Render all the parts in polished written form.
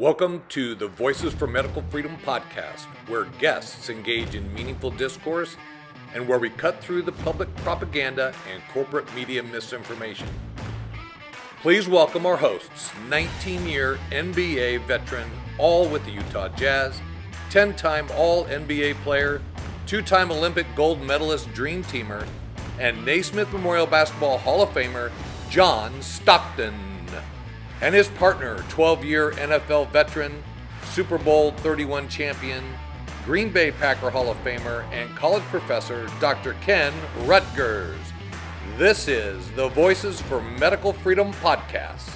Welcome to the Voices for Medical Freedom podcast, where guests engage in meaningful discourse and where we cut through the public propaganda and corporate media misinformation. Please welcome our hosts, 19-year NBA veteran, all with the Utah Jazz, 10-time All-NBA player, 2-time Olympic gold medalist Dream Teamer, and Naismith Memorial Basketball Hall of Famer, John Stockton, and his partner, 12-year NFL veteran, Super Bowl 31 champion, Green Bay Packer Hall of Famer, and college professor, Dr. Ken Ruettgers. This is the Voices for Medical Freedom podcast.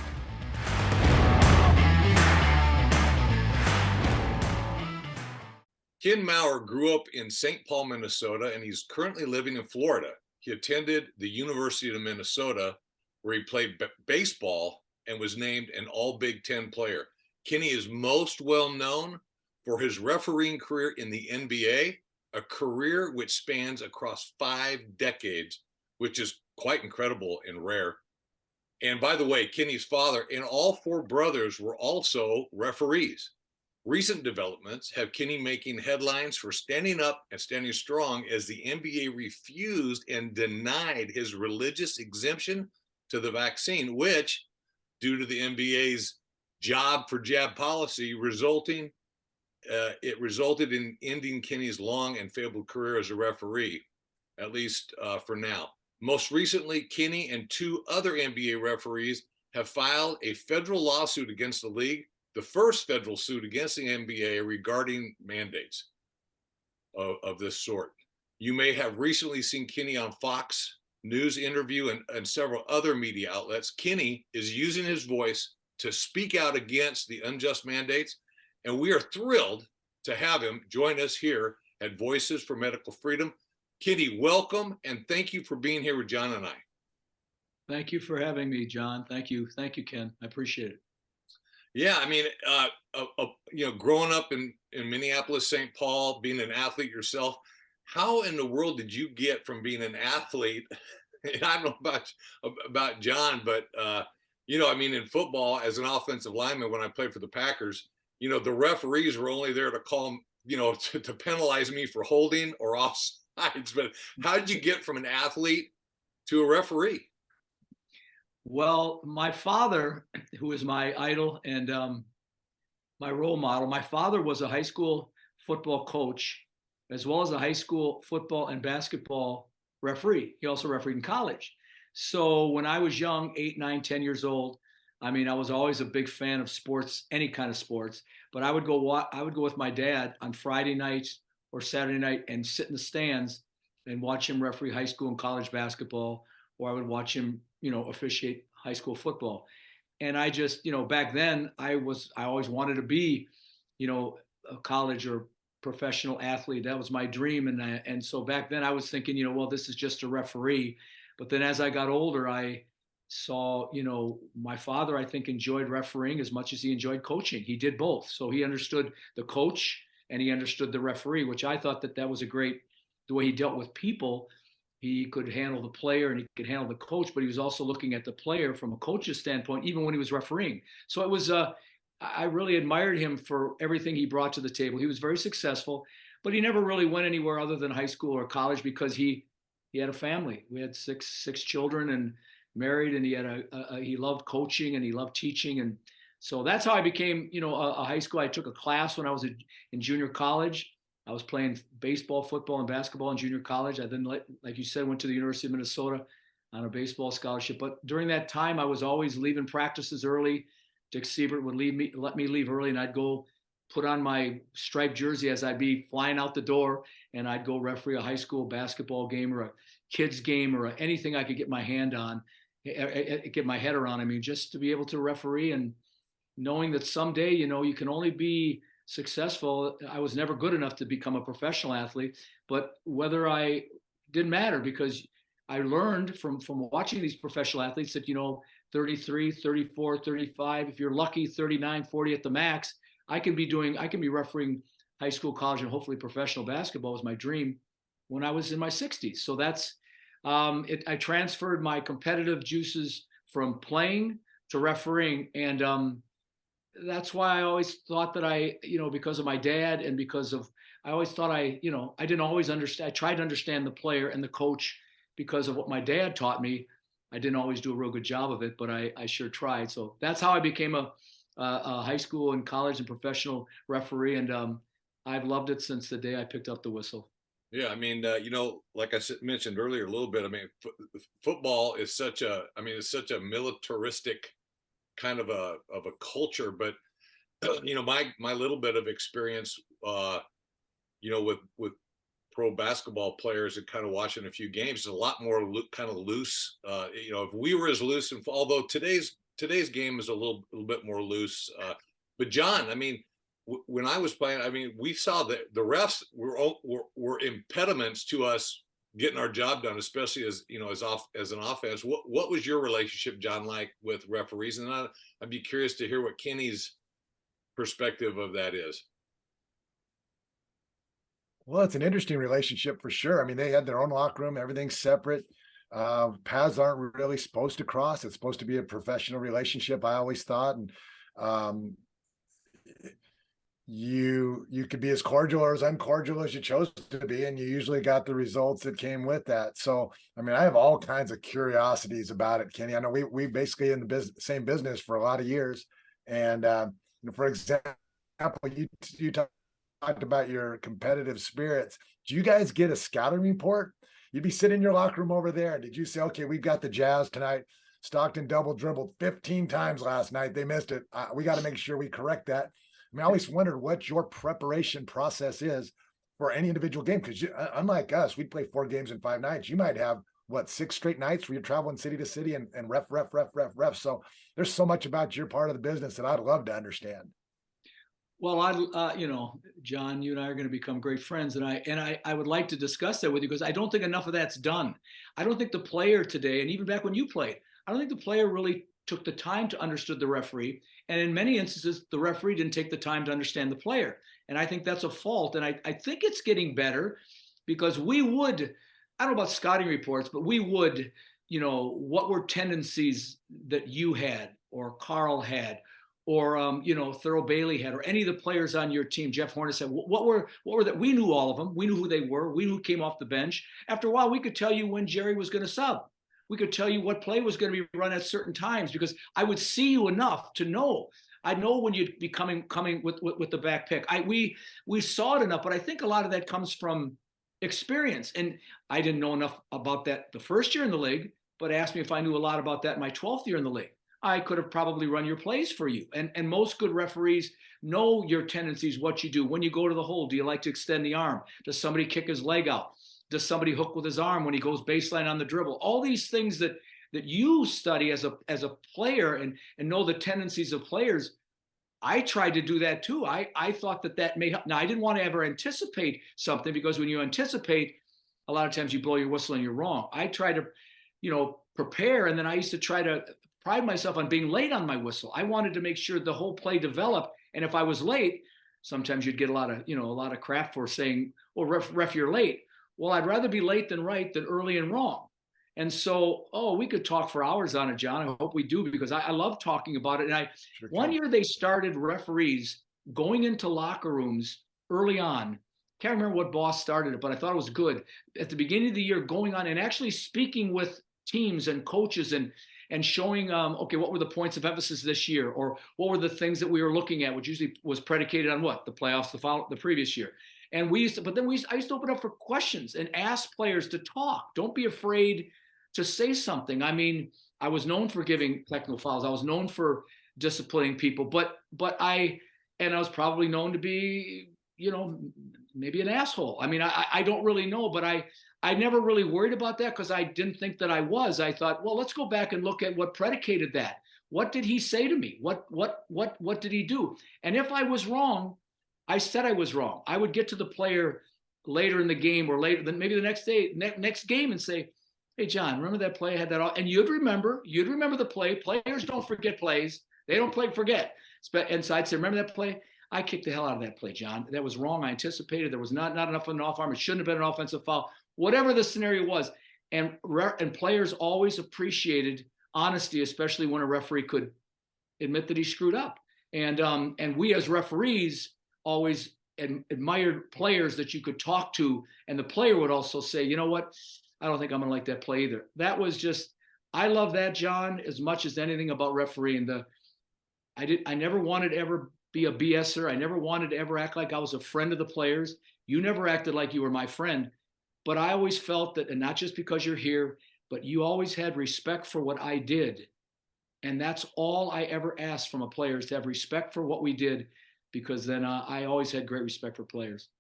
Ken Maurer grew up in St. Paul, Minnesota, and he's currently living in Florida. He attended the University of Minnesota, where he played baseball and was named an All Big Ten player. Kenny is most well known for his refereeing career in the NBA, a career which spans across 5 decades, which is quite incredible and rare. And by the way, Kenny's father and all 4 brothers were also referees. Recent developments have Kenny making headlines for standing up and standing strong as the NBA refused and denied his religious exemption to the vaccine, which, due to the NBA's job for jab policy, it resulted in ending Kenny's long and fabled career as a referee, at least for now. Most recently, Kenny and 2 other NBA referees have filed a federal lawsuit against the league, the first federal suit against the NBA regarding mandates of this sort. You may have recently seen Kenny on Fox News interview and several other media outlets. Kenny is using his voice to speak out against the unjust mandates, and we are thrilled to have him join us here at Voices for Medical Freedom. Kenny, welcome, and thank you for being here with John and I. Thank you for having me, John. Thank you, Ken. I appreciate it. Yeah, I mean, growing up in Minneapolis, St. Paul, being an athlete yourself, how in the world did you get from being an athlete? And I don't know about John, but in football, as an offensive lineman, when I played for the Packers, the referees were only there to call, to penalize me for holding or offsides. But how did you get from an athlete to a referee? Well, my father, who is my idol and my role model, my father was a high school football coach, as well as a high school football and basketball referee. He also refereed in college. So when I was young, 8, 9, 10 years old, I was always a big fan of sports, any kind of sports. But I would go with my dad on Friday nights or Saturday night and sit in the stands and watch him referee high school and college basketball, or I would watch him, officiate high school football. And I just, back then I always wanted to be, a college or professional athlete. That was my dream. And so back then I was thinking, well, this is just a referee. But then as I got older, I saw, my father, I think, enjoyed refereeing as much as he enjoyed coaching. He did both. So he understood the coach and he understood the referee, which I thought that was the way he dealt with people. He could handle the player and he could handle the coach, but he was also looking at the player from a coach's standpoint, even when he was refereeing. So it was, I really admired him for everything he brought to the table. He was very successful, but he never really went anywhere other than high school or college because he had a family. We had six children and married, and he loved coaching and he loved teaching. And so that's how I became, a high school. I took a class when I was in junior college. I was playing baseball, football, and basketball in junior college. I then, like you said, went to the University of Minnesota on a baseball scholarship. But during that time, I was always leaving practices early. Dick Siebert would let me leave early, and I'd go put on my striped jersey as I'd be flying out the door, and I'd go referee a high school basketball game or a kids game or anything I could get my hand on, get my head around. Just to be able to referee and knowing that someday, you can only be successful. I was never good enough to become a professional athlete, but whether I didn't matter because I learned from watching these professional athletes that, 33, 34, 35, if you're lucky, 39, 40 at the max, I can be refereeing high school, college, and hopefully professional basketball was my dream when I was in my 60s. So that's, I transferred my competitive juices from playing to refereeing. And that's why I always thought that because of my dad and I always thought I didn't always understand. I tried to understand the player and the coach because of what my dad taught me. I didn't always do a real good job of it, but I sure tried. So that's how I became a high school and college and professional referee. And I've loved it since the day I picked up the whistle. Yeah, I mean, like I mentioned earlier a little bit. I mean, football is it's such a militaristic kind of a culture. But my little bit of experience, with pro basketball players and kind of watching a few games is a lot more kind of loose. If we were as loose, and although today's game is a little bit more loose, but John, I mean, when I was playing, I mean, we saw that the refs were impediments to us getting our job done, especially as an offense. What was your relationship, John, like with referees? And I'd be curious to hear what Kenny's perspective of that is. Well, it's an interesting relationship for sure. I mean, they had their own locker room, everything's separate. Paths aren't really supposed to cross. It's supposed to be a professional relationship, I always thought. And um, you could be as cordial or as uncordial as you chose to be, and you usually got the results that came with that. So, I mean, I have all kinds of curiosities about it, Kenny. I know we basically in the same business for a lot of years. And for example, you talked about your competitive spirits. Do you guys get a scouting report? You'd be sitting in your locker room over there. Did you say, okay, we've got the Jazz tonight. Stockton double dribbled 15 times last night. They missed it. We got to make sure we correct that. I mean, I always wondered what your preparation process is for any individual game. Because unlike us, we'd play 4 games in 5 nights. You might have, 6 straight nights where you're traveling city to city and ref. So there's so much about your part of the business that I'd love to understand. Well, John, you and I are going to become great friends, and I would like to discuss that with you because I don't think enough of that's done. I don't think the player today, and even back when you played, I don't think the player really took the time to understand the referee, and in many instances, the referee didn't take the time to understand the player, and I think that's a fault. And I think it's getting better because we would, I don't know about scouting reports, but we would, what were tendencies that you had or Carl had or Thurl Bailey had, or any of the players on your team, Jeff Hornacek said, what were that? We knew all of them. We knew who they were. We knew who came off the bench. After a while, we could tell you when Jerry was going to sub. We could tell you what play was going to be run at certain times because I would see you enough to know. I know when you'd be coming with the back pick. We saw it enough, but I think a lot of that comes from experience. And I didn't know enough about that the first year in the league, but asked me if I knew a lot about that my 12th year in the league. I could have probably run your plays for you. And most good referees know your tendencies, what you do. When you go to the hole, do you like to extend the arm? Does somebody kick his leg out? Does somebody hook with his arm when he goes baseline on the dribble? All these things that you study as a player and know the tendencies of players. I tried to do that too. I thought that may help. Now, I didn't want to ever anticipate something because when you anticipate, a lot of times you blow your whistle and you're wrong. I try to, prepare, and then I used to try to pride myself on being late on my whistle. I wanted to make sure the whole play developed. And if I was late, sometimes you'd get a lot of crap for saying, "Oh, ref, you're late." Well, I'd rather be late than right than early and wrong. And so, we could talk for hours on it, John. I hope we do because I love talking about it. And one year they started referees going into locker rooms early on. Can't remember what boss started it, but I thought it was good. At the beginning of the year, going on and actually speaking with teams and coaches and showing, what were the points of emphasis this year, or what were the things that we were looking at, which usually was predicated on what? The playoffs the previous year. And I used to open up for questions and ask players to talk. Don't be afraid to say something. I mean, I was known for giving technical fouls. I was known for disciplining people, but I was probably known to be, maybe an asshole. I mean, I don't really know, but I never really worried about that because I didn't think that I was. I thought, well, let's go back and look at what predicated that. What did he say to me? What did he do? And if I was wrong, I said I was wrong. I would get to the player later in the game or later, maybe the next day, next game, and say, "Hey, John, remember that play? I had that all." And you'd remember the play. Players don't forget plays. They don't forget. And so I'd say, "Remember that play? I kicked the hell out of that play, John. That was wrong. I anticipated there was not enough of an off arm. It shouldn't have been an offensive foul." Whatever the scenario was. And players always appreciated honesty, especially when a referee could admit that he screwed up. And we as referees always admired players that you could talk to, and the player would also say, you know what, I don't think I'm gonna like that play either. That was just, I love that, John, as much as anything about refereeing. I never wanted to ever be a BSer. I never wanted to ever act like I was a friend of the players. You never acted like you were my friend, but I always felt that, and not just because you're here, but you always had respect for what I did. And that's all I ever asked from a player, is to have respect for what we did, because then I always had great respect for players.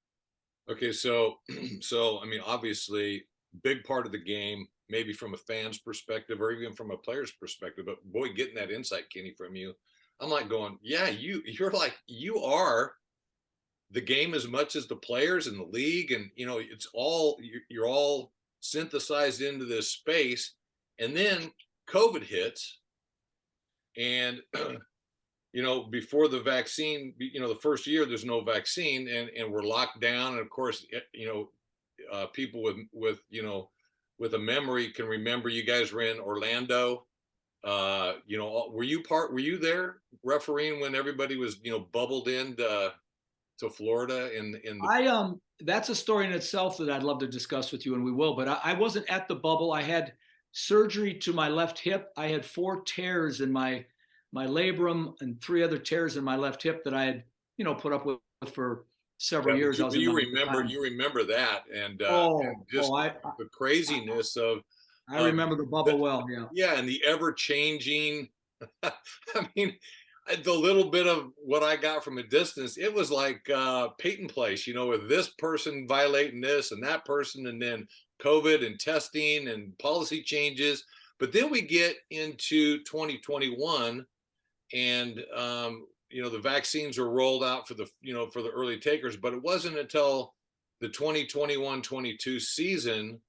Okay, so I mean, obviously, big part of the game, maybe from a fan's perspective or even from a player's perspective. But boy, getting that insight, Kenny, from you, I'm like going, yeah, you're like, you are the game as much as the players and the league, and it's all, you're all synthesized into this space. And then COVID hits, and before the vaccine, the first year there's no vaccine, and we're locked down. And of course, people with a memory can remember you guys were in Orlando. Were you there refereeing when everybody was bubbled in to Florida in the That's a story in itself that I'd love to discuss with you, and we will, but I wasn't at the bubble. I had surgery to my left hip. I had 4 tears in my labrum and 3 other tears in my left hip that I had put up with for several years. You remember that, and just the craziness of. I remember the bubble well. Yeah, and the ever changing. I mean, the little bit of what I got from a distance, it was like Peyton Place, with this person violating this and that person, and then COVID and testing and policy changes. But then we get into 2021, and the vaccines are rolled out for the for the early takers. But it wasn't until the 2021-22 season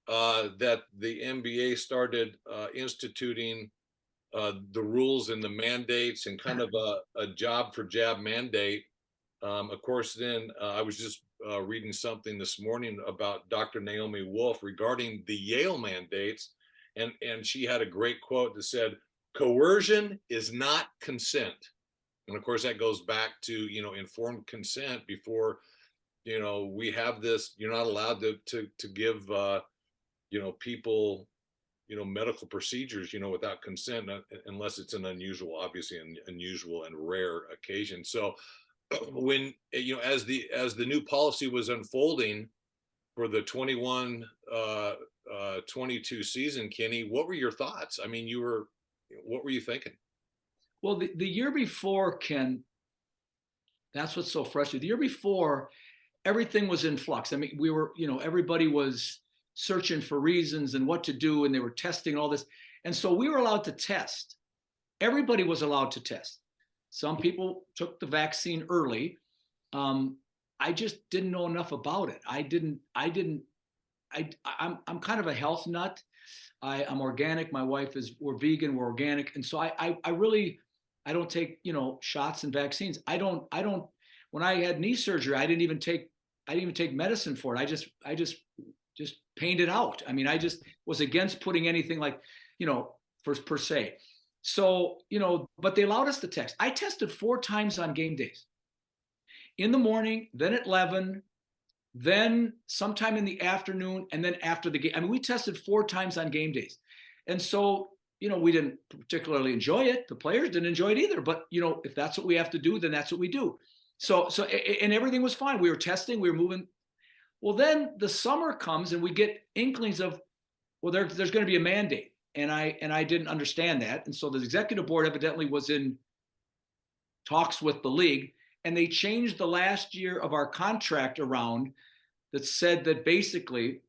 that the NBA started instituting the rules and the mandates, and kind of a job for jab mandate. Of course, then I was just reading something this morning about Dr. Naomi Wolf regarding the Yale mandates, and she had a great quote that said, "Coercion is not consent." And of course, that goes back to informed consent. Before we have this, you're not allowed to give people medical procedures without consent, unless it's an unusual, obviously an unusual and rare occasion. So when as the new policy was unfolding for the 21-22 season, Kenny, what were your thoughts? I mean, what were you thinking? Well, the year before, Ken, that's what's so frustrating. The year before, everything was in flux. I mean, we were, everybody was searching for reasons and what to do, and they were testing all this. And so we were allowed to test. Everybody was allowed to test. Some people took the vaccine early. I just didn't know enough about it. I'm kind of a health nut. I'm organic. My wife we're vegan, we're organic. And so I don't take, shots and vaccines. I don't, when I had knee surgery, I didn't even take medicine for it. I just painted out. I mean, I just was against putting anything like, per se. So, but they allowed us to test. I tested 4 times on game days. In the morning, then at 11, then sometime in the afternoon, and then after the game. I mean, we tested 4 times on game days. And so, we didn't particularly enjoy it. The players didn't enjoy it either. But, if that's what we have to do, then that's what we do. So, and everything was fine. We were testing, we were moving. Well, then the summer comes and we get inklings of, well, there's going to be a mandate. And I didn't understand that. And so the executive board evidently was in talks with the league, and they changed the last year of our contract around that said that basically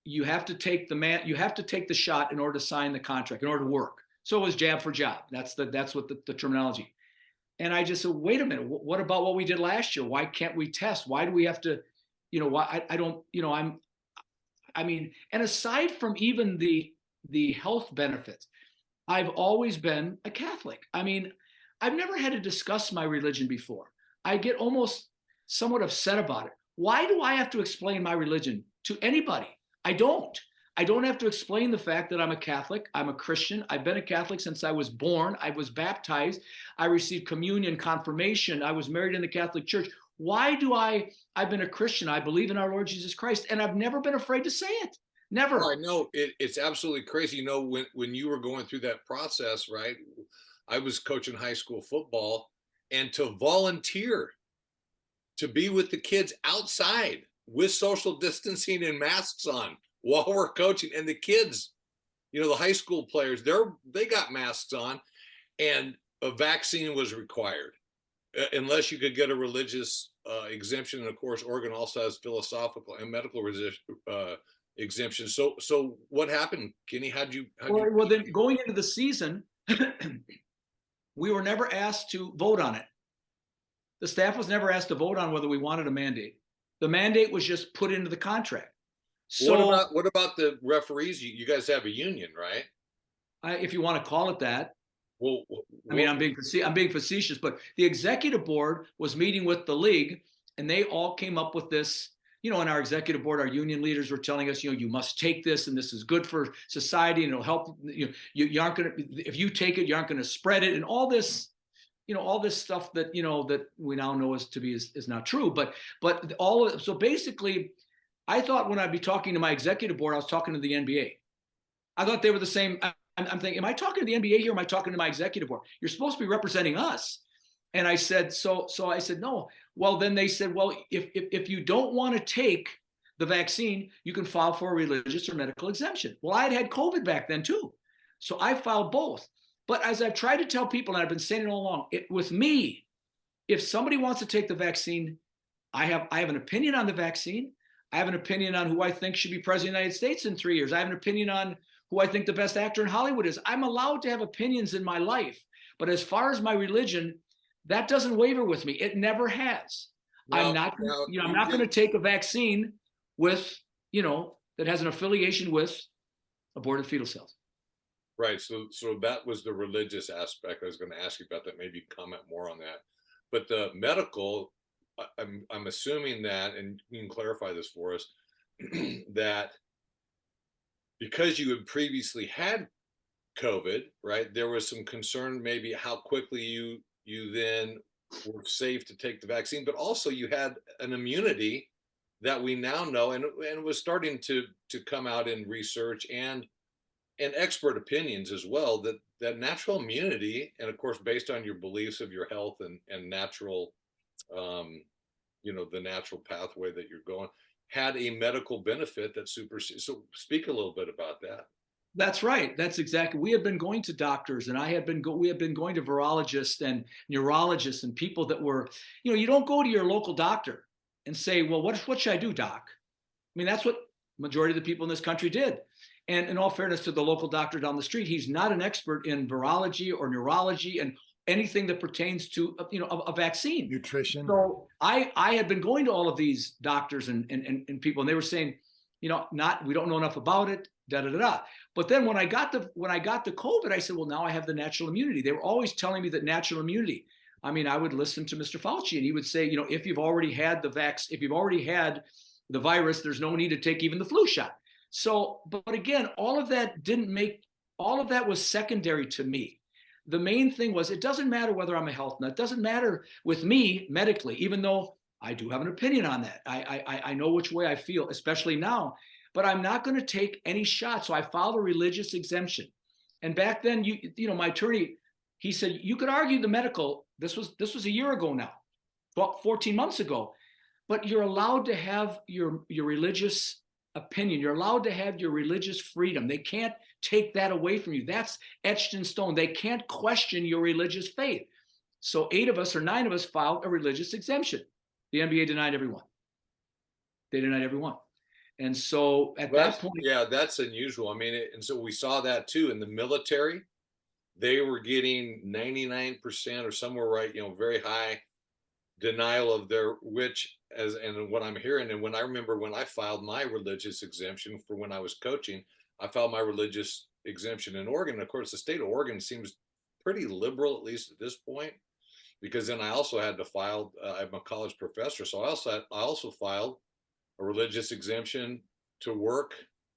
you have to take the shot in order to sign the contract, in order to work. So it was jab for job. That's what the terminology. And I just said, wait a minute, what about what we did last year? Why can't we test? Why do we have to, why I don't, and aside from even the health benefits, I've always been a Catholic. I mean, I've never had to discuss my religion before. I get almost somewhat upset about it. Why do I have to explain my religion to anybody? I don't. I don't have to explain the fact that I'm a Catholic. I'm a Christian. I've been a Catholic since I was born. I was baptized. I received communion, confirmation. I was married in the Catholic Church. Why do I've been a Christian. I believe in our Lord Jesus Christ, and I've never been afraid to say it. Never. Well, I know it's absolutely crazy. You know, when you were going through that process, right? I was coaching high school football, and to volunteer to be with the kids outside with social distancing and masks on while we're coaching, and the kids, you know, the high school players, they got masks on, and a vaccine was required unless you could get a religious exemption. And of course, Oregon also has philosophical and medical exemption. So what happened, Kenny? Well, then going into the season, we were never asked to vote on it. The staff was never asked to vote on whether we wanted a mandate. The mandate was just put into the contract. So what about the referees? You guys have a union, right? if you want to call it that. Well, I mean, I'm being facetious, but the executive board was meeting with the league, and they all came up with this. You know, in our executive board, our union leaders were telling us, you know, you must take this, and this is good for society, and it'll help. You aren't going to, if you take it, you aren't going to spread it, and all this, you know, all this stuff that, you know, that we now know is not true. But all of it, so basically, I thought when I'd be talking to my executive board, I was talking to the NBA. I thought they were the same. I'm thinking, am I talking to the NBA here? Or am I talking to my executive board? You're supposed to be representing us. And I said, so I said, no. Well, then they said, well, if you don't want to take the vaccine, you can file for a religious or medical exemption. Well, I had COVID back then too. So I filed both. But as I've tried to tell people, and I've been saying it all along, with me, if somebody wants to take the vaccine, I have an opinion on the vaccine. I have an opinion on who I think should be president of the United States in 3 years. I have an opinion on who I think the best actor in Hollywood is. I'm allowed to have opinions in my life. But as far as my religion, that doesn't waver with me. It never has. I'm not going to take a vaccine with, you know, that has an affiliation with aborted fetal cells. Right. So that was the religious aspect. I was going to ask you about that. Maybe comment more on that. But the medical, I'm assuming that, and you can clarify this for us, that because you had previously had COVID, right, there was some concern maybe how quickly you then were safe to take the vaccine, but also you had an immunity that we now know and was starting to come out in research and expert opinions as well, that natural immunity, and of course based on your beliefs of your health and natural, you know, the natural pathway that you're going, had a medical benefit that supersedes. So speak a little bit about that. That's right. That's exactly. We have been going to doctors, and we have been going to virologists and neurologists and people that were, you know, you don't go to your local doctor and say, well, what should I do, doc? I mean, that's what majority of the people in this country did. And in all fairness to the local doctor down the street, he's not an expert in virology or neurology and anything that pertains to, you know, a vaccine. Nutrition. So I had been going to all of these doctors and people, and they were saying, you know, we don't know enough about it, da da da da. But then when I got the COVID, I said, well, now I have the natural immunity. They were always telling me that natural immunity. I mean, I would listen to Mr. Fauci, and he would say, you know, if you've already had if you've already had the virus, there's no need to take even the flu shot. So, but again, all of that was secondary to me. The main thing was, it doesn't matter whether I'm a health nut. It doesn't matter with me medically, even though I do have an opinion on that. I know which way I feel, especially now, but I'm not going to take any shot. So I filed a religious exemption. And back then, you know, my attorney, he said, you could argue the medical, this was a year ago now, 14 months ago, but you're allowed to have your religious opinion. You're allowed to have your religious freedom. They can't take that away from you. That's etched in stone. They can't question your religious faith. So 9 of us filed a religious exemption. The NBA denied everyone. They denied everyone. And so at that point. Yeah, that's unusual. I mean, and so we saw that too in the military. They were getting 99% or somewhere right, you know, very high denial of their, and what I'm hearing, and when I remember when I filed my religious exemption for when I was coaching, I filed my religious exemption in Oregon. Of course, the state of Oregon seems pretty liberal, at least at this point, because then I also had to file, I'm a college professor, so I also filed a religious exemption to work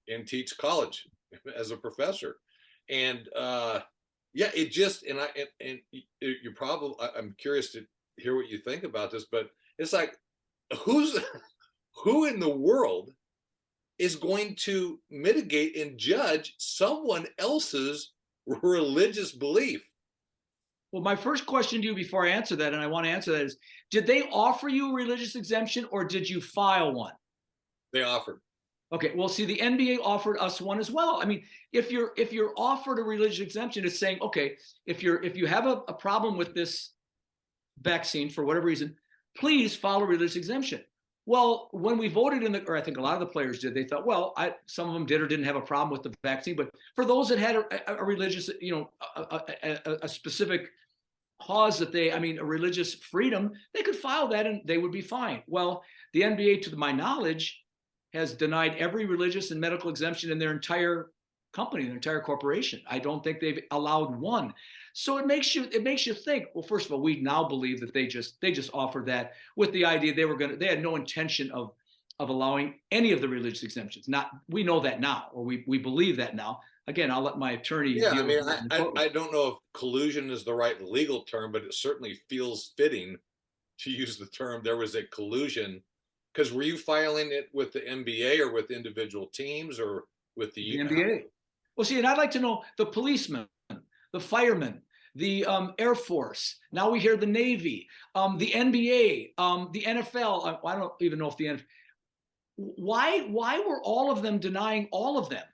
and teach college as a professor. And yeah, it just, and you probably, I'm curious to hear what you think about this, but it's like, who's, who in the world is going to mitigate and judge someone else's religious belief? Well, my first question to you before I answer that, and I want to answer that, is did they offer you a religious exemption or did you file one? They offered. Okay, well, see, the NBA offered us one as well. I mean, if you're offered a religious exemption, it's saying, okay, if you have a problem with this vaccine for whatever reason, please file a religious exemption. Well, when we voted or I think a lot of the players did, they thought, well, some of them did or didn't have a problem with the vaccine, but for those that had a religious, a specific cause that a religious freedom, they could file that and they would be fine. Well, the NBA, to my knowledge, has denied every religious and medical exemption in their entire company, their entire corporation. I don't think they've allowed one. So it makes you think, well, first of all, we now believe that they just offered that with the idea they had no intention of allowing any of the religious exemptions. We know that now, or we believe that now. Again, I'll let my attorney. Yeah, I mean, I don't know if collusion is the right legal term, but it certainly feels fitting to use the term there was a collusion. Because were you filing it with the NBA or with individual teams or with the NBA? Well, see, and I'd like to know the policemen, the firemen, the Air Force. Now we hear the Navy, the NBA, the NFL. I don't even know if the NFL. Why were all of them denying all of them?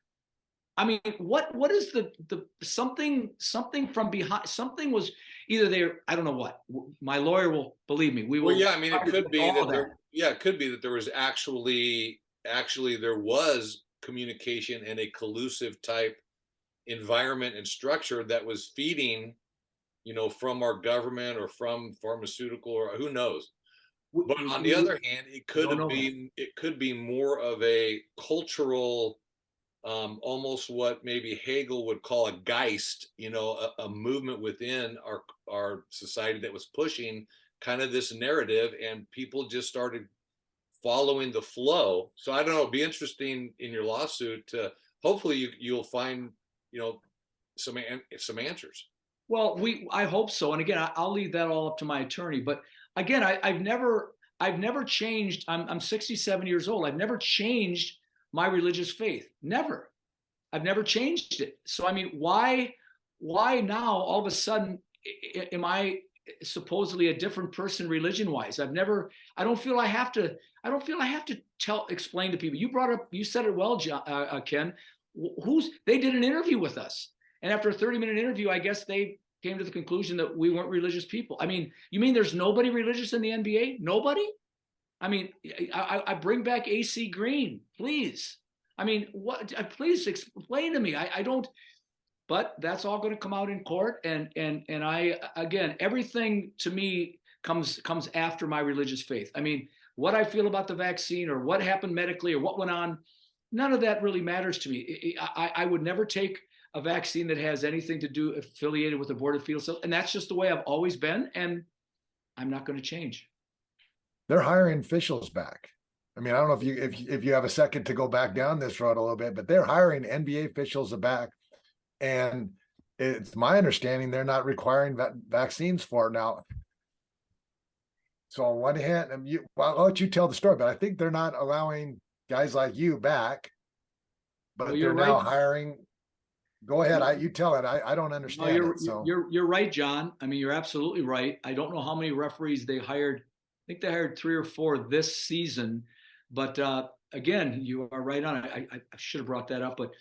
I mean, what is the something from behind? Something was either there. I don't know what. My lawyer will believe me. We will. Well, yeah, I mean, it could be that it could be that there was actually there was communication and a collusive type environment and structure that was feeding, from our government or from pharmaceutical or who knows. But on the other hand, it could be more of a cultural, almost what maybe Hegel would call a Geist, a movement within our society that was pushing kind of this narrative, and people just started following the flow. So I don't know, it'd be interesting in your lawsuit to hopefully you'll find, some answers. Well, I hope so. And again, I'll leave that all up to my attorney. But again, I've never changed. I'm 67 years old. I've never changed my religious faith. Never. I've never changed it. So I mean, why now all of a sudden am I supposedly a different person religion-wise? I don't feel I have to explain to people. You said it well, John, Ken. They did an interview with us, and after a 30-minute interview, I guess they came to the conclusion that we weren't religious people. I mean, you mean there's nobody religious in the NBA? Nobody? I mean, I bring back AC Green, please. I mean, what? Please explain to me. I don't. But that's all going to come out in court, and again, everything to me comes after my religious faith. I mean, what I feel about the vaccine or what happened medically or what went on, none of that really matters to me. I would never take a vaccine that has anything to do affiliated with aborted fetal cells, and that's just the way I've always been, and I'm not going to change. They're hiring officials back. I mean, I don't know if you have a second to go back down this road a little bit, but they're hiring NBA officials back, and it's my understanding they're not requiring vaccines for it now. So on one hand, I'll let you tell the story, but I think they're not allowing guys like you back, but they're now hiring. Go ahead. You tell it. I don't understand it. So you're right, John. I mean, you're absolutely right. I don't know how many referees they hired. I think they hired 3 or 4 this season, but again, you are right on. I should have brought that up, but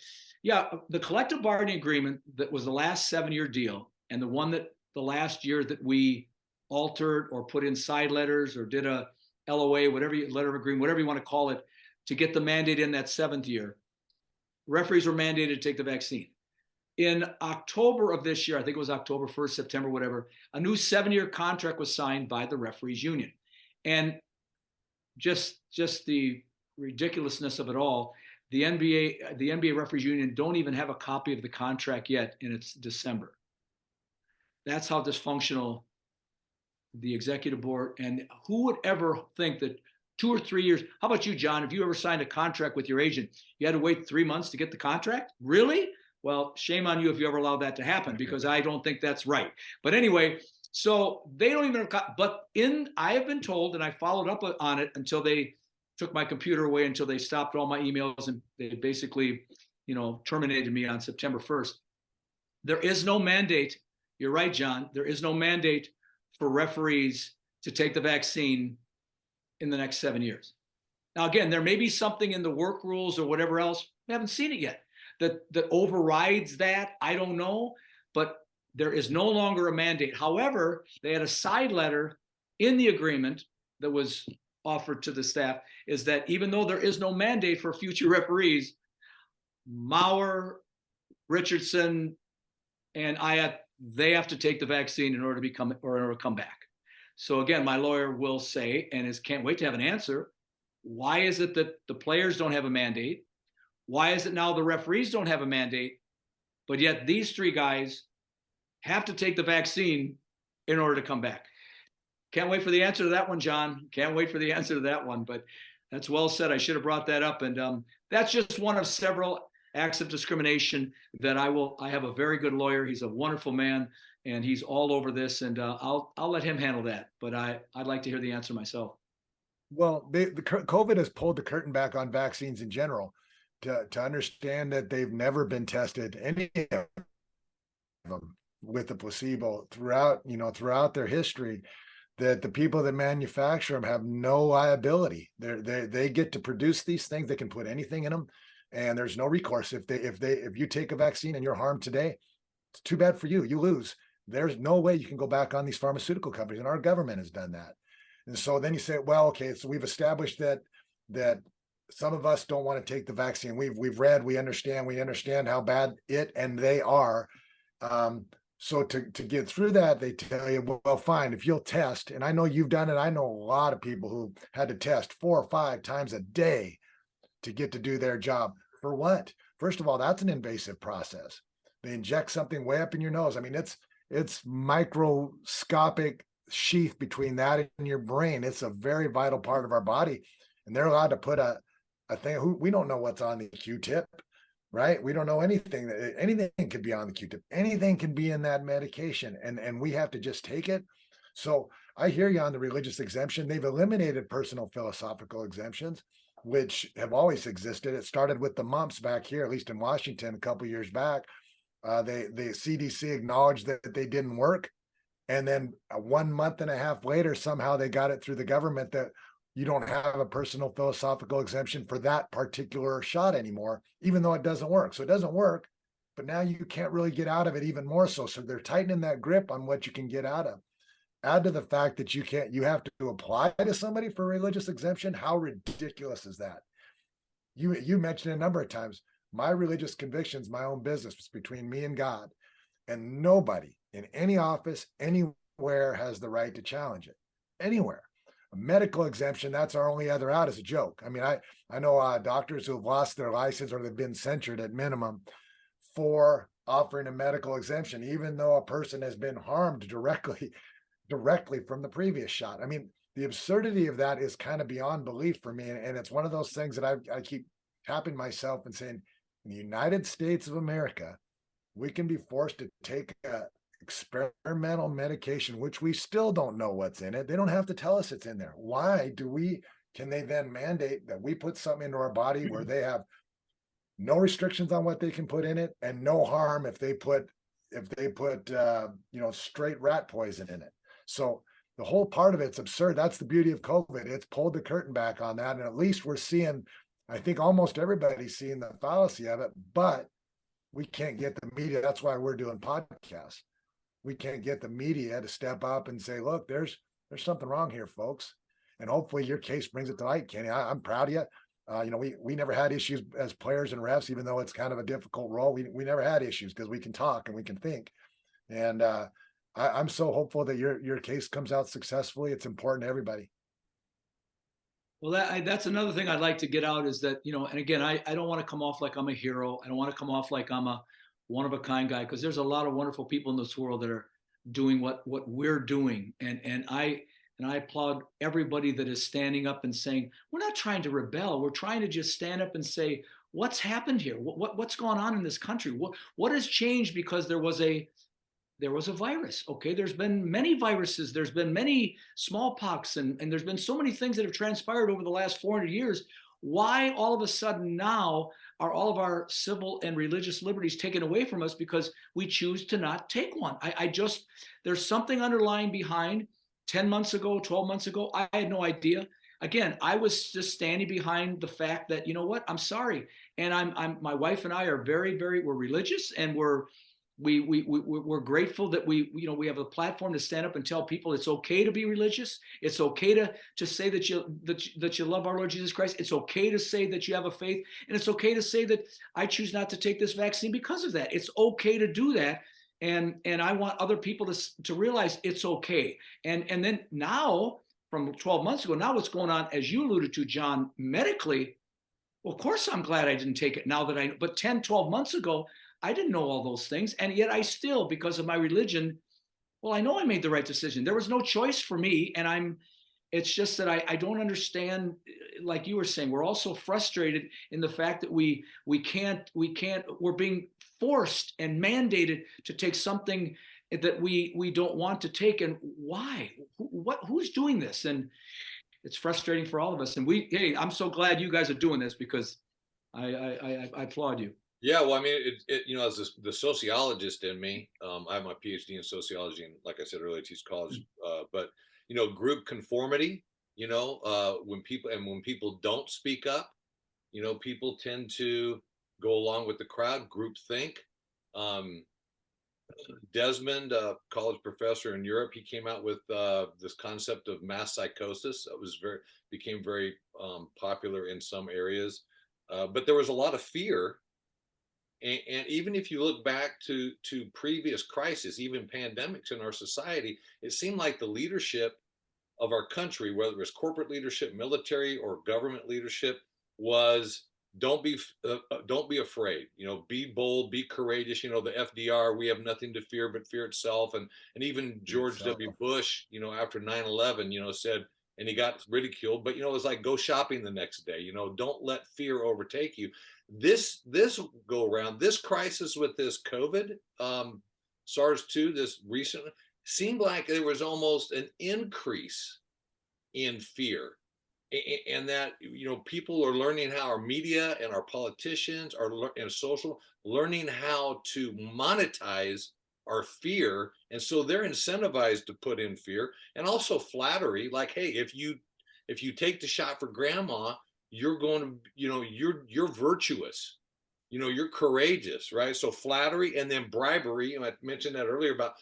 yeah, the collective bargaining agreement that was the last 7-year deal, and the one that the last year that we altered or put in side letters or did a LOA, letter of agreement, whatever you want to call it, to get the mandate in that 7th year, referees were mandated to take the vaccine. In October of this year, I think it was October 1st, September, whatever, a new 7-year contract was signed by the referees union. And just the ridiculousness of it all, the NBA referees union don't even have a copy of the contract yet, and it's December. That's how dysfunctional the executive board, and who would ever think that 2 or 3 years. How about you, John? If you ever signed a contract with your agent, you had to wait 3 months to get the contract? Really? Well, shame on you if you ever allowed that to happen, because I don't think that's right. But anyway, so they don't even, but I have been told, and I followed up on it until they took my computer away, until they stopped all my emails, and they basically, terminated me on September 1st. There is no mandate. You're right, John. There is no mandate for referees to take the vaccine in the next 7 years. Now, again, there may be something in the work rules or whatever else. We haven't seen it yet that overrides that. I don't know, but there is no longer a mandate. However, they had a side letter in the agreement that was offered to the staff, is that even though there is no mandate for future referees, Maurer, Richardson, and Ayat, they have to take the vaccine in order to come back. So again, my lawyer will say, and can't wait to have an answer, why is it that the players don't have a mandate? Why is it now the referees don't have a mandate, but yet these 3 guys have to take the vaccine in order to come back? Can't wait for the answer to that one, John. Can't wait for the answer to that one, but that's well said. I should have brought that up. And that's just one of several acts of discrimination that I have a very good lawyer. He's a wonderful man, and he's all over this, and I'll let him handle that. But I'd like to hear the answer myself. Well, the COVID has pulled the curtain back on vaccines in general to understand that they've never been tested, any of them, with the placebo throughout their history, that the people that manufacture them have no liability. They get to produce these things. They can put anything in them, and there's no recourse. If you take a vaccine and you're harmed today, it's too bad for you. You lose. There's no way you can go back on these pharmaceutical companies, and our government has done that. And so then you say, well, okay, so we've established that some of us don't want to take the vaccine. We've read, we understand how bad it and they are. So to get through that, they tell you, well, fine, if you'll test, and I know you've done it. I know a lot of people who had to test 4 or 5 times a day to get to do their job. For what? First of all, that's an invasive process. They inject something way up in your nose. I mean, it's microscopic sheath between that and your brain. It's a very vital part of our body, and they're allowed to put a thing. We don't know what's on the Q-tip, right? We don't know anything. Anything could be on the Q-tip. Anything can be in that medication, and we have to just take it. So I hear you on the religious exemption. They've eliminated personal philosophical exemptions, which have always existed. It started with the mumps back here, at least in Washington, a couple of years back. The CDC acknowledged that they didn't work. And then 1.5 months later, somehow they got it through the government that you don't have a personal philosophical exemption for that particular shot anymore, even though it doesn't work. So it doesn't work, but now you can't really get out of it even more so. So they're tightening that grip on what you can get out of. Add to the fact that you have to apply to somebody for a religious exemption. How ridiculous is that? You mentioned a number of times, my religious convictions, my own business, it's between me and God, and nobody in any office, anywhere has the right to challenge it, anywhere. A medical exemption, that's our only other out, is a joke. I mean, I know doctors who have lost their license or they've been censured at minimum for offering a medical exemption, even though a person has been harmed directly from the previous shot. I mean, the absurdity of that is kind of beyond belief for me. And it's one of those things that I keep tapping myself and saying, in the United States of America, we can be forced to take experimental medication, which we still don't know what's in it. They don't have to tell us it's in there. Why can they then mandate that we put something into our body where they have no restrictions on what they can put in it and no harm if they put straight rat poison in it? So the whole part of it's absurd. That's the beauty of COVID. It's pulled the curtain back on that. And at least we're seeing, I think almost everybody's seeing the fallacy of it, but we can't get the media. That's why we're doing podcasts. We can't get the media to step up and say, look, there's something wrong here, folks. And hopefully your case brings it to light, Kenny. I'm proud of you. We never had issues as players and refs, even though it's kind of a difficult role. We never had issues because we can talk and we can think. And I'm so hopeful that your case comes out successfully. It's important to everybody. Well, that's another thing I'd like to get out is that, and again, I don't want to come off like I'm a hero. I don't want to come off like I'm a one-of-a-kind guy, because there's a lot of wonderful people in this world that are doing what we're doing. And I And I applaud everybody that is standing up and saying, we're not trying to rebel. We're trying to just stand up and say, what's happened here? What's going on in this country? What has changed because there was a virus? Okay, there's been many viruses. There's been many smallpox, and there's been so many things that have transpired over the last 400 years. Why all of a sudden now are all of our civil and religious liberties taken away from us because we choose to not take one? There's something underlying behind. 10 months ago, 12 months ago, I had no idea. Again, I was just standing behind the fact that, you know what, I'm sorry. And my wife and I are we're religious, and we're grateful that we have a platform to stand up and tell people it's okay to be religious. It's okay to say that you love our Lord Jesus Christ. It's okay to say that you have a faith, and it's okay to say that I choose not to take this vaccine because of that. It's okay to do that. And I want other people to realize it's okay. And then now, from 12 months ago, now what's going on, as you alluded to, John, medically, well, of course I'm glad I didn't take it now that but 10, 12 months ago, I didn't know all those things. And yet I still, because of my religion, well, I know I made the right decision. There was no choice for me. And it's just that I don't understand, like you were saying, we're also frustrated in the fact that we're being forced and mandated to take something that we don't want to take. And why? Who's doing this? And it's frustrating for all of us. And hey, I'm so glad you guys are doing this, because I applaud you. Yeah, well, I mean, as the sociologist in me, I have my PhD in sociology, and like I said earlier, I teach college. But group conformity. When people don't speak up, people tend to go along with the crowd. Group think. Desmond, a college professor in Europe, he came out with this concept of mass psychosis. That became very popular in some areas, but there was a lot of fear. And even if you look back to previous crises, even pandemics in our society, it seemed like the leadership of our country, whether it was corporate leadership, military, or government leadership, was don't be afraid. Be bold, be courageous. The FDR, we have nothing to fear but fear itself, and even George W. Bush, after 9/11, said, and he got ridiculed, but it was like, go shopping the next day. Don't let fear overtake you. This go around, this crisis with this COVID, SARS-2, this recent, seemed like there was almost an increase in fear, and that people are learning how our media and our politicians and social learning how to monetize our fear, and so they're incentivized to put in fear, and also flattery, like, hey, if you take the shot for grandma, you're going to, you're virtuous, you're courageous, right? So flattery, and then bribery. I mentioned that earlier about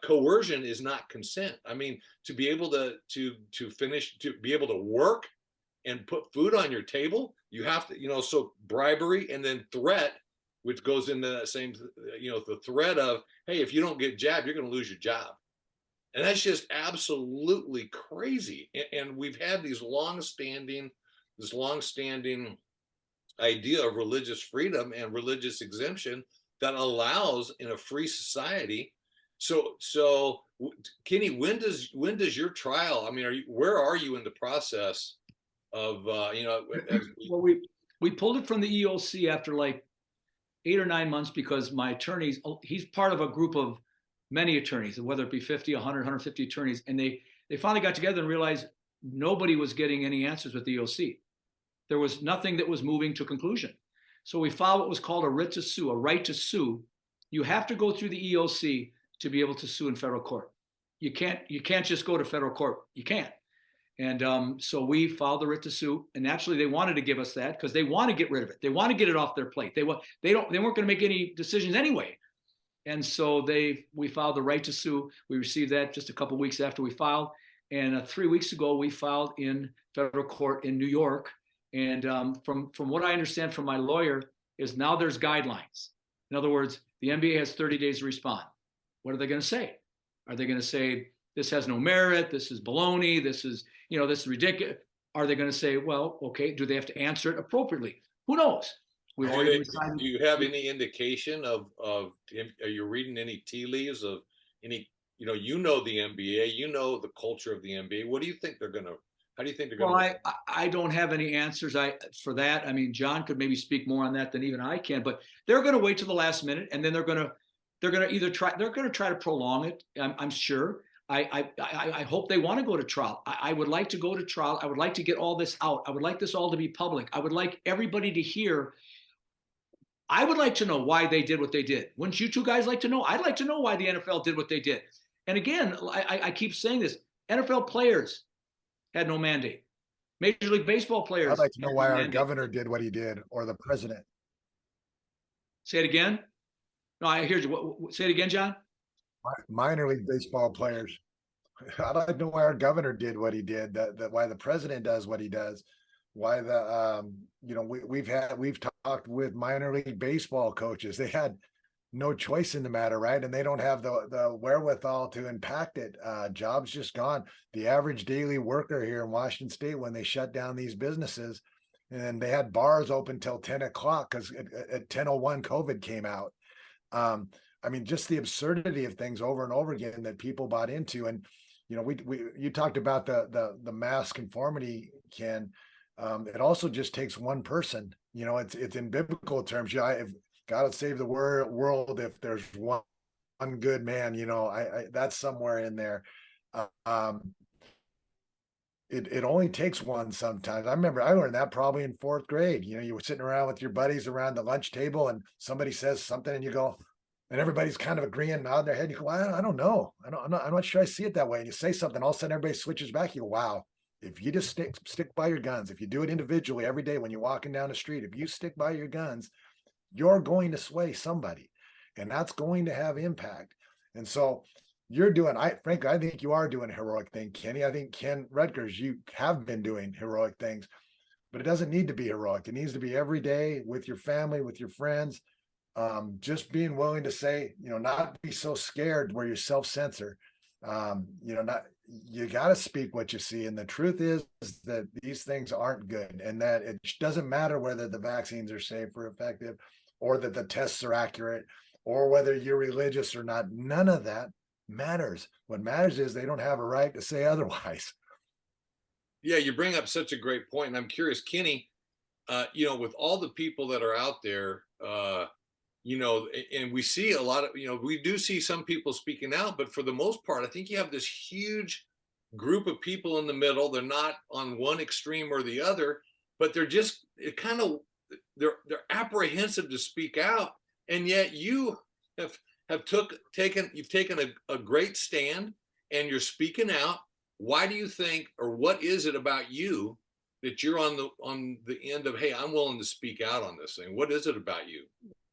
coercion is not consent. I mean, to be able to be able to work and put food on your table, you have to, so bribery, and then threat, which goes into that same, the threat of, hey, if you don't get jabbed, you're going to lose your job. And that's just absolutely crazy. And we've had this long-standing idea of religious freedom and religious exemption that allows, in a free society. So Kenny, when does your trial, I mean, where are you in the process of, Well, we pulled it from the EOC after like 8 or 9 months, because my attorneys, he's part of a group of many attorneys, whether it be 50, 100, 150 attorneys. And they finally got together and realized nobody was getting any answers with the EOC. There was nothing that was moving to conclusion. So we filed what was called a writ to sue, a right to sue. You have to go through the EOC to be able to sue in federal court. You can't just go to federal court. You can't. And so we filed the writ to sue, and naturally they wanted to give us that because they want to get rid of it. They want to get it off their plate. They weren't going to make any decisions anyway. And so we filed the right to sue. We received that just a couple of weeks after we filed. And 3 weeks ago, we filed in federal court in New York. And from what I understand from my lawyer is now there's guidelines. In other words, the NBA has 30 days to respond. What are they going to say? Are they going to say, this has no merit, this is baloney, this is ridiculous? Are they going to say, well, okay, do they have to answer it appropriately? Who knows? Do you have any indication of are you reading any tea leaves of any you know the NBA, you know the culture of the NBA. What do you think they're gonna? How do you think they're Well, gonna? I don't have any answers for that. I mean, John could maybe speak more on that than even I can, but they're going to wait to the last minute, and then they're going to either try to prolong it. I'm sure. I hope they want to go to trial. I would like to go to trial. I would like to get all this out. I would like this all to be public. I would like everybody to hear. I would like to know why they did what they did. Wouldn't you two guys like to know? I'd like to know why the NFL did what they did. And again, I keep saying this: NFL players had no mandate. Major League Baseball players. I'd like to know why our mandate. governor did what he did, or the president. Say it again. No, I hear you. Say it again, John. Minor league baseball players. I'd like to know why our governor did what he did. That why the president does what he does. Why the we've talked with minor league baseball coaches. They had no choice in the matter, right? And they don't have the wherewithal to impact it. Jobs just gone. The average daily worker here in Washington State, when they shut down these businesses, and they had bars open till 10 o'clock because at 10:01 COVID came out. I mean, just the absurdity of things over and over again that people bought into. And you talked about the mass conformity, Ken. It also just takes one person. It's in biblical terms. If God would save the world if there's one good man, I that's somewhere in there. It only takes one sometimes. I remember I learned that probably in fourth grade. You were sitting around with your buddies around the lunch table and somebody says something and you go, and everybody's kind of agreeing, nodding their head. You go, I don't know. I'm not sure I see it that way. And you say something, all of a sudden everybody switches back. You go, wow. If you just stick by your guns, if you do it individually every day when you're walking down the street, if you stick by your guns, you're going to sway somebody, and that's going to have impact. And so frankly, I think you are doing a heroic thing, Kenny. I think Ken Ruettgers, you have been doing heroic things, but it doesn't need to be heroic. It needs to be every day with your family, with your friends. Just being willing to say, not be so scared where you self-censor. You got to speak what you see. And the truth is that these things aren't good, and that it doesn't matter whether the vaccines are safe or effective, or that the tests are accurate, or whether you're religious or not. None of that matters. What matters is they don't have a right to say otherwise. Yeah, you bring up such a great point, and I'm curious, Kenny. With all the people that are out there, and we see a lot of, we do see some people speaking out, but for the most part, I think you have this huge group of people in the middle. They're not on one extreme or the other, but they're just they're apprehensive to speak out. And yet you have taken a great stand, and you're speaking out. Why do you think, or what is it about you that you're on the end of, hey, I'm willing to speak out on this thing? What is it about you?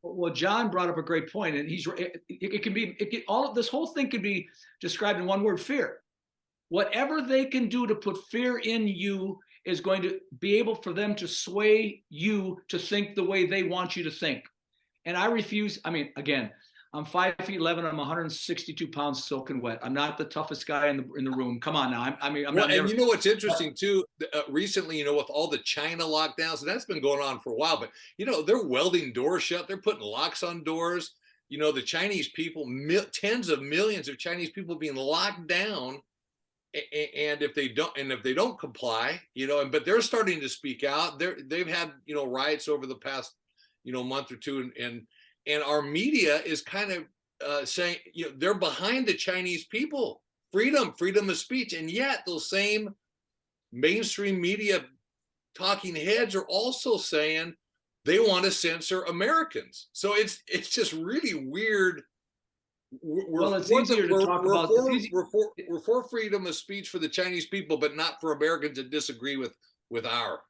Well, John brought up a great point, and he's all of this whole thing could be described in one word: fear. Whatever they can do to put fear in you is going to be able for them to sway you to think the way they want you to think. And I refuse. I mean, again, I'm 5'11". I'm 162 pounds soaking wet. I'm not the toughest guy in the room. Come on now. I'm not. And you know what's interesting too? Recently, with all the China lockdowns, and that's been going on for a while. But they're welding doors shut. They're putting locks on doors. The Chinese people, tens of millions of Chinese people being locked down. And if they don't comply, but they're starting to speak out. They've had riots over the past month or two, and our media is kind of saying they're behind the Chinese people, freedom of speech, and yet those same mainstream media talking heads are also saying they want to censor Americans. So it's just really weird. We're for freedom of speech for the Chinese people, but not for Americans that disagree with our.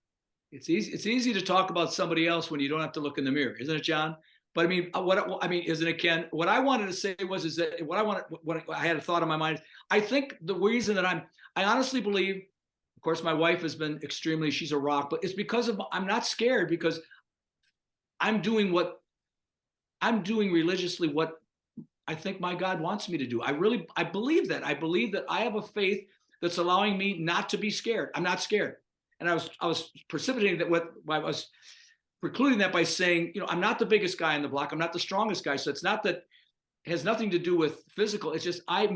It's easy to talk about somebody else when you don't have to look in the mirror, isn't it, John? But isn't it, Ken? What I wanted to say is that what I had a thought in my mind. I think the reason that I honestly believe, of course, my wife has been she's a rock, but it's because I'm not scared, because I'm doing religiously what I think my God wants me to do. I believe that. I believe that I have a faith that's allowing me not to be scared. I'm not scared. And I was precipitating that I was precluding that by saying, I'm not the biggest guy on the block. I'm not the strongest guy. So it's not that, has nothing to do with physical. It's just I'm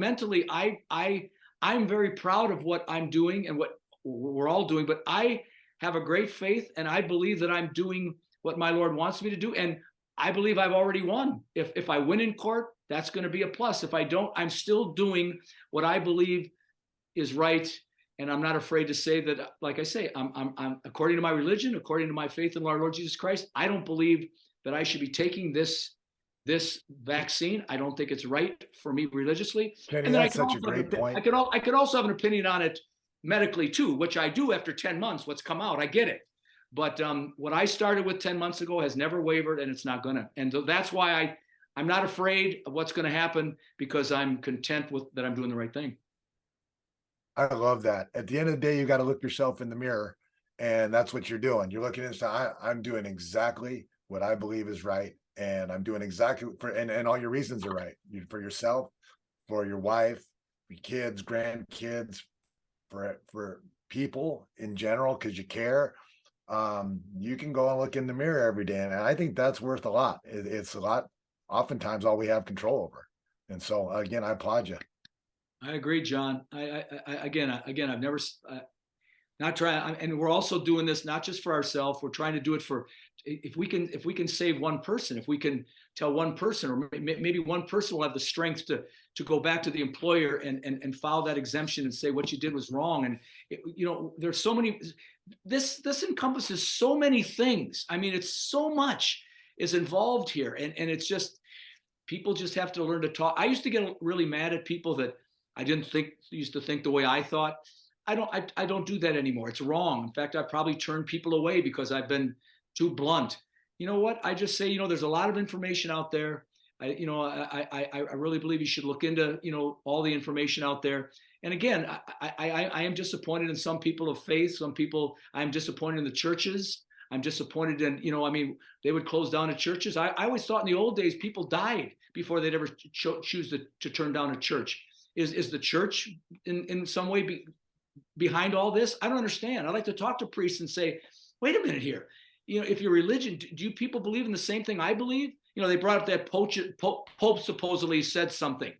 very proud of what I'm doing and what we're all doing, but I have a great faith and I believe that I'm doing what my Lord wants me to do. And I believe I've already won. If I win in court, that's going to be a plus. If I don't, I'm still doing what I believe is right. And I'm not afraid to say that, like I say, I'm according to my religion, according to my faith in our Lord Jesus Christ, I don't believe that I should be taking this vaccine. I don't think it's right for me religiously. Kenny, And then that's such a great point. I could also have an opinion on it medically too, which I do after 10 months. What's come out, I get it. But what I started with 10 months ago has never wavered, and it's not gonna. And that's why I'm not afraid of what's going to happen, because I'm content with that I'm doing the right thing. I love that. At the end of the day, you got to look yourself in the mirror, and that's what you're doing. You're looking and saying, I'm doing exactly what I believe is right, and I'm doing exactly and all your reasons are right. For yourself, for your wife, your kids, grandkids, for people in general, because you care. You can go and look in the mirror every day, and I think that's worth a lot. It's a lot, oftentimes all we have control over. And so again, I applaud you. I agree, John. Again, I've never not trying, and we're also doing this not just for ourselves. We're trying to do it for, if we can save one person, if we can tell one person, or maybe one person will have the strength to go back to the employer and file that exemption and say what you did was wrong. And there's so many. This encompasses so many things. I mean, it's so much is involved here, and it's just, people just have to learn to talk. I used to get really mad at people that I didn't think used to think the way I thought. I don't do that anymore. It's wrong. In fact, I probably turned people away because I've been too blunt. You know what? I just say, there's a lot of information out there. I really believe you should look into, all the information out there. And again, I am disappointed in some people of faith. Some people, I'm disappointed in the churches. I'm disappointed in, they would close down the churches. I always thought in the old days, people died before they'd ever choose to turn down a church. Is the church in some way behind all this? I don't understand. I'd like to talk to priests and say, wait a minute here. If your religion, do you people believe in the same thing I believe? They brought up that Pope supposedly said something.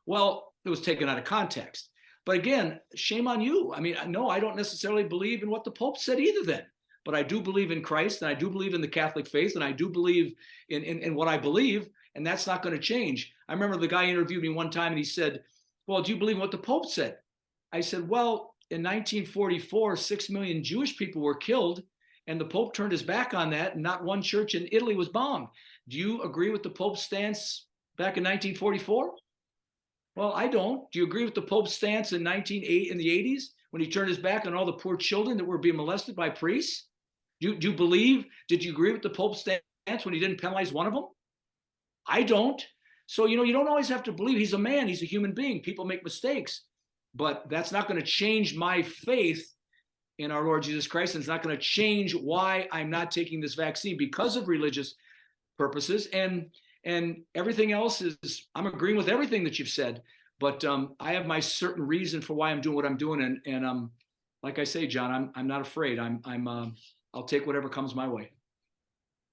Well, it was taken out of context. But again, shame on you. I mean, no, I don't necessarily believe in what the Pope said either then. But I do believe in Christ, and I do believe in the Catholic faith, and I do believe in what I believe, and that's not going to change. I remember the guy interviewed me one time, and he said, well, do you believe in what the Pope said? I said, well, in 1944, 6 million Jewish people were killed, and the Pope turned his back on that, and not one church in Italy was bombed. Do you agree with the Pope's stance back in 1944? Well, I don't. Do you agree with the Pope's stance in the 80s when he turned his back on all the poor children that were being molested by priests? Did you agree with the Pope's stance when he didn't penalize one of them? I don't. So, you don't always have to believe. He's a man. He's a human being. People make mistakes. But that's not going to change my faith in our Lord Jesus Christ. And it's not going to change why I'm not taking this vaccine because of religious purposes. And everything else is, I'm agreeing with everything that you've said. But I have my certain reason for why I'm doing what I'm doing. And like I say, John, I'm not afraid. I'll take whatever comes my way.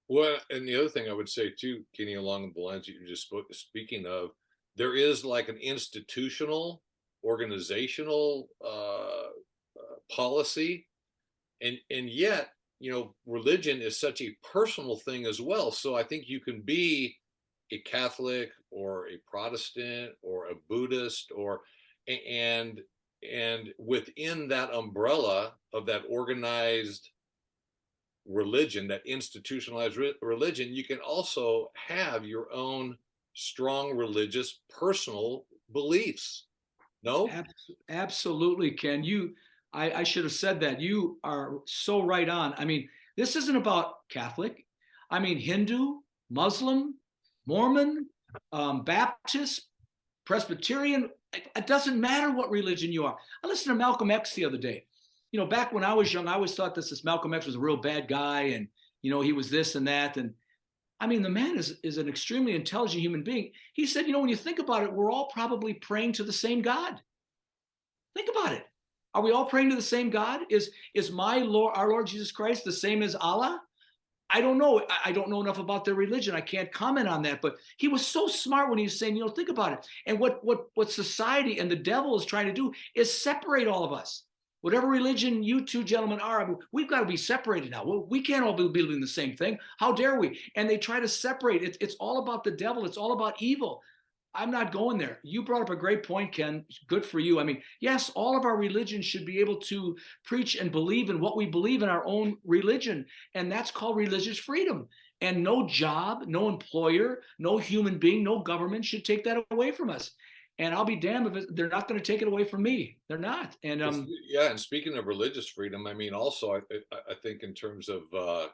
Well, and the other thing I would say too, Kenny, along the lines that you're just speaking of, there is like an institutional, organizational policy, and yet, religion is such a personal thing as well. So I think you can be a Catholic or a Protestant or a Buddhist and within that umbrella of that organized religion, that institutionalized religion, you can also have your own strong religious personal beliefs. No? Absolutely, Ken. I should have said that. You are so right on. I mean, this isn't about Catholic. I mean, Hindu, Muslim, Mormon, Baptist, Presbyterian. It doesn't matter what religion you are. I listened to Malcolm X the other day. Back when I was young, I always thought this Malcolm X was a real bad guy, and he was this and that. And I mean, the man is an extremely intelligent human being. He said, when you think about it, we're all probably praying to the same God. Think about it. Are we all praying to the same God? Is my Lord, our Lord Jesus Christ, the same as Allah? I don't know. I don't know enough about their religion. I can't comment on that. But he was so smart when he was saying, think about it. And what society and the devil is trying to do is separate all of us. Whatever religion you two gentlemen are, I mean, we've got to be separated now. We can't all be believing the same thing. How dare we? And they try to separate. It's all about the devil. It's all about evil. I'm not going there. You brought up a great point, Ken. Good for you. I mean, yes, all of our religions should be able to preach and believe in what we believe in our own religion. And that's called religious freedom. And no job, no employer, no human being, no government should take that away from us. And I'll be damned if they're not going to take it away from me. They're not. And yeah, and speaking of religious freedom, I mean, also I think in terms of the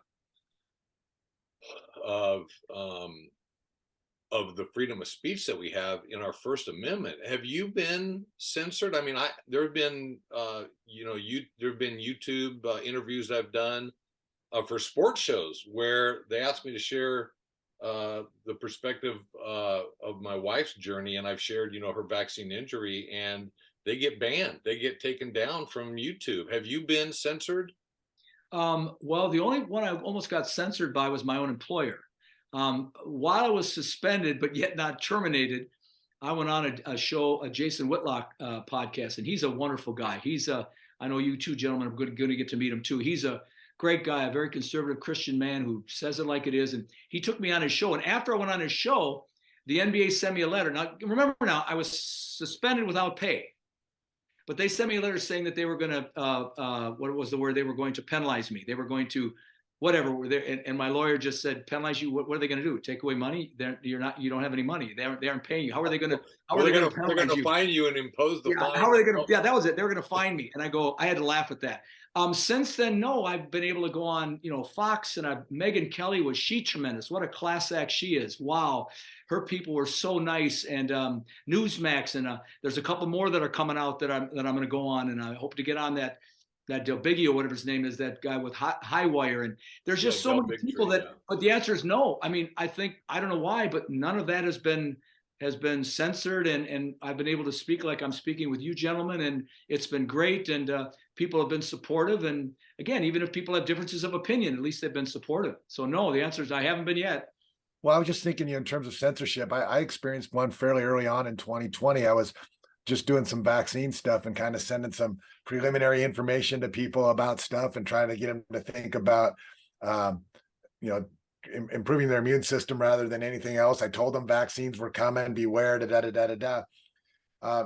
freedom of speech that we have in our First Amendment. Have you been censored? I mean, there have been there have been YouTube interviews I've done for sports shows where they asked me to share the perspective of my wife's journey, and I've shared her vaccine injury, and they get banned. They get taken down from YouTube. Have you been censored? Well, the only one I almost got censored by was my own employer. While I was suspended, but yet not terminated, I went on a show, a Jason Whitlock podcast, and he's a wonderful guy. I know you two gentlemen are going to get to meet him too. He's a great guy, a very conservative Christian man who says it like it is. And he took me on his show. And after I went on his show, the NBA sent me a letter. Now, remember I was suspended without pay. But they sent me a letter saying that they were going to, what was the word? They were going to penalize me. They were going to whatever. And my lawyer just said, penalize you. What are they going to do? Take away money? You don't have any money. They aren't paying you. How are they going to? They're going to fine you and impose the fine. How are they going to? Yeah, that was it. They were going to fine me. And I had to laugh at that. Since then, no, I've been able to go on, Fox, and Megyn Kelly she tremendous. What a class act she is. Wow. Her people were so nice, and Newsmax, and there's a couple more that are coming out that I'm going to go on, and I hope to get on that Del Biggie or whatever his name is, that guy with High Wire. And there's just so many people but the answer is no. I mean, I don't know why, but none of that has been censored, and I've been able to speak like I'm speaking with you gentlemen, and it's been great, and people have been supportive. And again, even if people have differences of opinion, at least they've been supportive. So no, the answer is I haven't been yet. Well, I was just thinking, in terms of censorship, I experienced one fairly early on in 2020. I was just doing some vaccine stuff and kind of sending some preliminary information to people about stuff and trying to get them to think about, improving their immune system rather than anything else. I told them vaccines were coming, beware,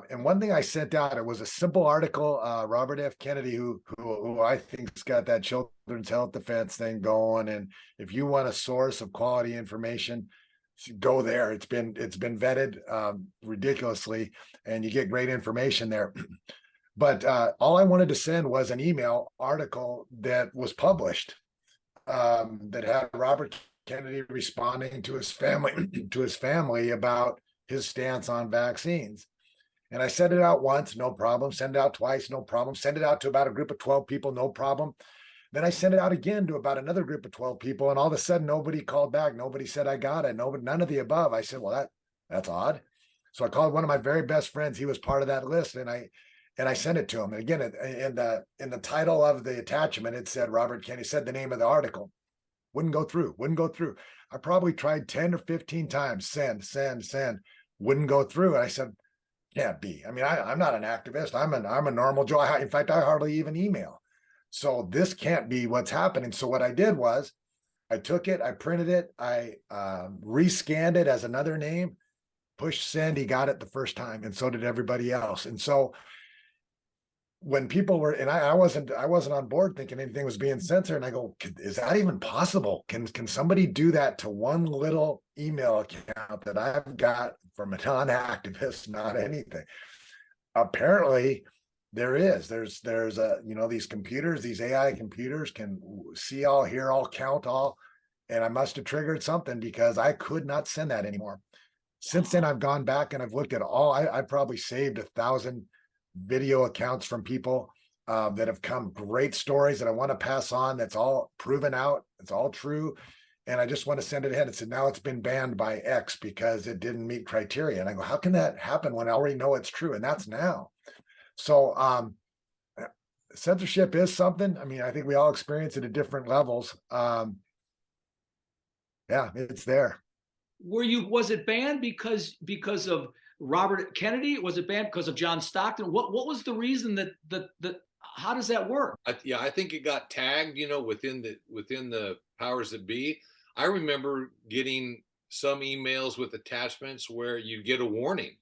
and one thing I sent out, it was a simple article. Robert F. Kennedy, who I think's got that children's health defense thing going. And if you want a source of quality information, go there. It's been vetted ridiculously, and you get great information there. But all I wanted to send was an email article that was published that had Robert Kennedy responding to his family about his stance on vaccines. And I sent it out once, no problem. Send it out twice, no problem. Send it out to about a group of 12 people, no problem. Then I sent it out again to about another group of 12 people, and all of a sudden nobody called back. Nobody said I got it. None of the above. I said, well, that's odd. So I called one of my very best friends. He was part of that list, and I sent it to him. And again, in the title of the attachment, it said Robert Kennedy, said the name of the article. Wouldn't go through. I probably tried 10 or 15 times. Send. Wouldn't go through. And I said, can't be. I mean, I'm not an activist. I'm a normal Joe. In fact, I hardly even email. So this can't be what's happening. So what I did was I took it, I printed it, I rescanned it as another name, pushed send. He got it the first time, and so did everybody else. And so when people were, and I wasn't on board thinking anything was being censored, and I go, is that even possible? Can somebody do that to one little email account that I've got from a non-activist, not anything? Apparently there's these computers, these AI computers can see all, hear all, count all, and I must have triggered something, because I could not send that anymore. Since then, I've gone back and I've looked at all. I probably saved 1,000 video accounts from people that have come, great stories that I want to pass on. That's all proven out. It's all true. And I just want to send it ahead. It said, now it's been banned by X because it didn't meet criteria. And I go, how can that happen when I already know it's true? And that's now. So censorship is something. I mean, I think we all experience it at different levels. Yeah, it's there. Was it banned because of Robert Kennedy? Was it banned because of John Stockton? What was the reason that how does that work? Yeah, I think it got tagged, within the powers that be. I remember getting some emails with attachments where you get a warning,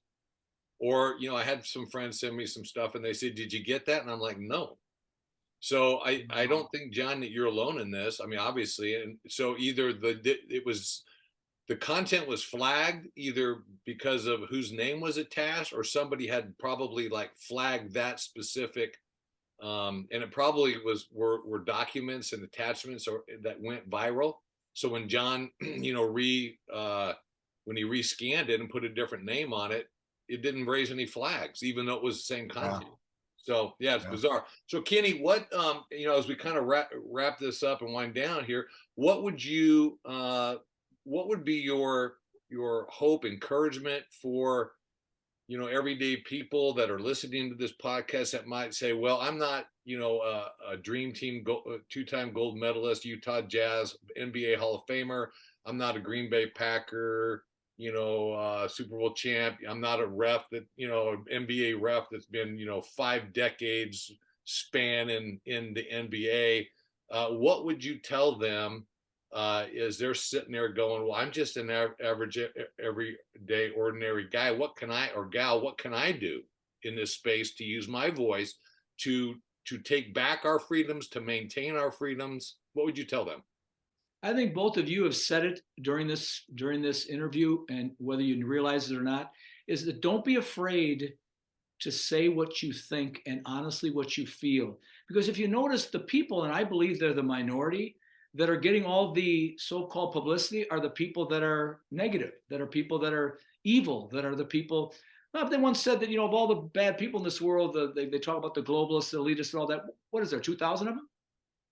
or I had some friends send me some stuff and they said, "Did you get that?" And I'm like, "No." So I don't think, John, that you're alone in this. I mean, obviously, and so either the content was flagged either because of whose name was attached, or somebody had probably like flagged that specific, and it probably were documents and attachments or that went viral. So when John, when he rescanned it and put a different name on it, it didn't raise any flags, even though it was the same content. Yeah. So yeah, it's Yeah. bizarre. So Kenny, what as we kind of wrap this up and wind down here, what would be your hope, encouragement for everyday people that are listening to this podcast that might say, well, I'm not a dream team two-time gold medalist, Utah Jazz, NBA Hall of Famer. I'm not a Green Bay Packer Super Bowl champ. I'm not a ref that NBA ref that's been 5 decades span in the NBA. What would you tell them is they're sitting there going, well, I'm just an average, everyday, ordinary guy. What can I, or gal, what can I do in this space to use my voice to take back our freedoms, to maintain our freedoms? What would you tell them? I think both of you have said it during this interview, and whether you realize it or not, is that don't be afraid to say what you think and honestly what you feel. Because if you notice, the people, and I believe they're the minority, that are getting all the so-called publicity are the people that are negative, that are people that are evil, that are the people. They once said that, of all the bad people in this world, they talk about the globalists, the elitists, and all that. What is there, 2,000 of them?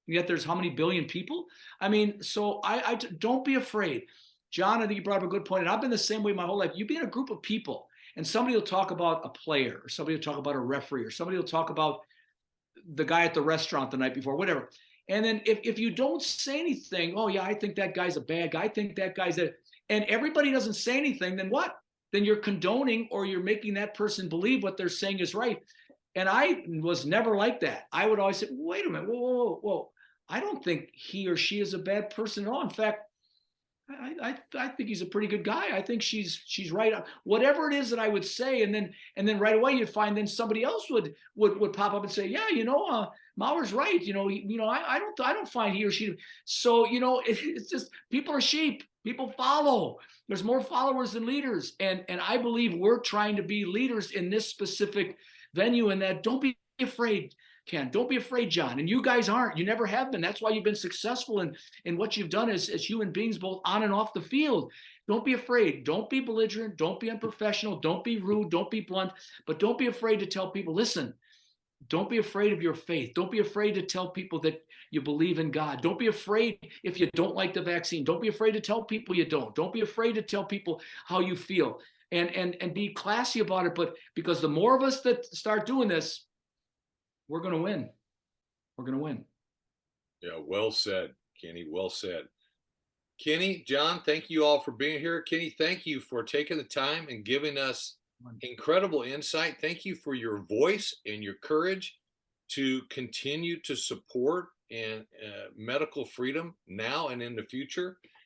Yet there's how many billion people? I mean, so I don't be afraid. John, I think you brought up a good point, and I've been the same way my whole life. You be in a group of people, and somebody will talk about a player, or somebody will talk about a referee, or somebody will talk about the guy at the restaurant the night before, whatever. And then if you don't say anything, oh yeah, I think that guy's a bad guy, I think that guy's a, and everybody doesn't say anything, then what? Then you're condoning, or you're making that person believe what they're saying is right. And I was never like that. I would always say, wait a minute, whoa. I don't think he or she is a bad person at all. In fact, I think he's a pretty good guy. I think she's right. Whatever it is that I would say, and then right away you'd find then somebody else would pop up and say, yeah, Mauer's right. I don't find he or she. So it's just, people are sheep. People follow. There's more followers than leaders, and I believe we're trying to be leaders in this specific venue. And that, don't be afraid, Ken. Don't be afraid, John. And you guys aren't. You never have been. That's why you've been successful in what you've done as human beings, both on and off the field. Don't be afraid. Don't be belligerent. Don't be unprofessional. Don't be rude. Don't be blunt. But don't be afraid to tell people, listen, don't be afraid of your faith. Don't be afraid to tell people that you believe in God. Don't be afraid if you don't like the vaccine. Don't be afraid to tell people you don't. Don't be afraid to tell people how you feel. And be classy about it. But because the more of us that start doing this, we're going to win. We're going to win. Yeah, well said, Kenny. Well said. Kenny, John, thank you all for being here. Kenny, thank you for taking the time and giving us incredible insight. Thank you for your voice and your courage to continue to support and medical freedom now and in the future.